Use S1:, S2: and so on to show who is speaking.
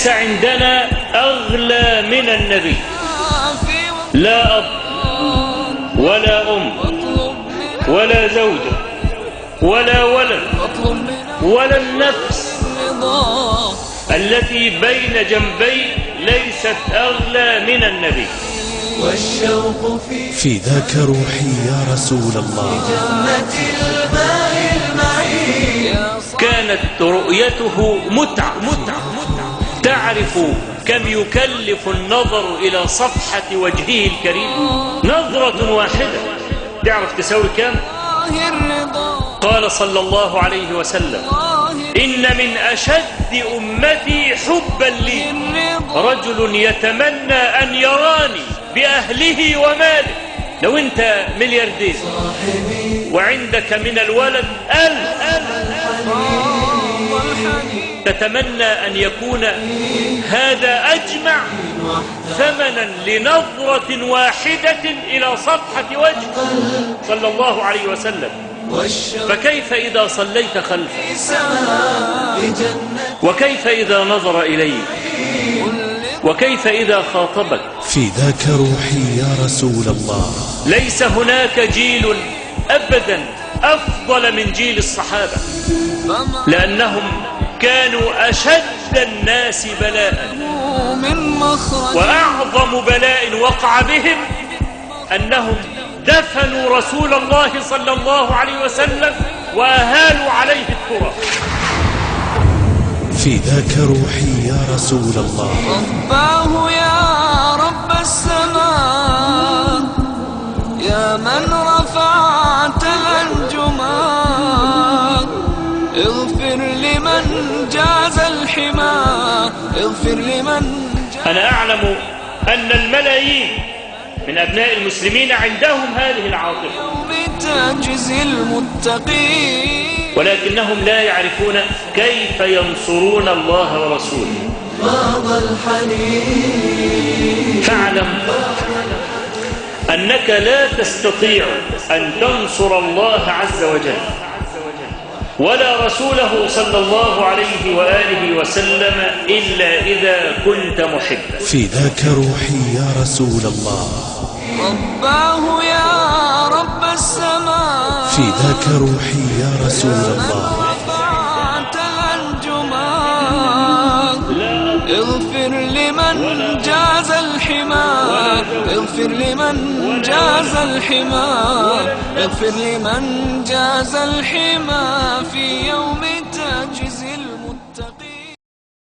S1: ليس عندنا أغلى من النبي، لا أب ولا أم ولا زوجة ولا ولد ولا النفس التي بين جنبي ليست أغلى من النبي.
S2: والشوق
S3: في ذاك روحي يا رسول الله،
S2: جنة الماء المعين.
S1: كانت رؤيته متعة، تعرف كم يكلف النظر إلى صفحة وجهه الكريم؟ نظرة واحدة تعرف تساوي كم؟ قال صلى الله عليه وسلم: إن من أشد أمتي حبا لي رجل يتمنى أن يراني بأهله وماله. لو أنت ملياردير وعندك من الولد 1000 تتمنى أن يكون هذا أجمع ثمنا لنظرة واحدة إلى صفحة وجهه صلى الله عليه وسلم. فكيف إذا صليت خلفه؟ وكيف إذا نظر إليك؟ وكيف إذا خاطبك؟
S3: في ذاك روحي يا رسول الله.
S1: ليس هناك جيل أبدا أفضل من جيل الصحابة، لأنهم كانوا أشد الناس بلاء، وأعظم بلاء وقع بهم أنهم دفنوا رسول الله صلى الله عليه وسلم وأهالوا عليه التراب.
S3: في ذاك روحي يا رسول الله.
S2: رباه يا رب السماء، يا من رفعت الأنجمان، اغفر لمن جاز الحما، اغفر لمن جاز.
S1: أنا أعلم أن الملايين من أبناء المسلمين عندهم هذه العاطفة،
S2: بتجزي المتقين،
S1: ولكنهم لا يعرفون كيف ينصرون الله ورسوله. فاعلم أنك لا تستطيع أن تنصر الله عز وجل ولا رسوله صلى الله عليه وآله وسلم إلا إذا كنت محبا.
S3: في ذاك روحي يا رسول الله.
S2: رباه يا رب السماء،
S3: في ذاك روحي يا رسول الله.
S2: رفعت الأنجمان، اغفر لمن جاز الحما، اغفر لمن جاز الحما، اغفر لمن جاز الحما.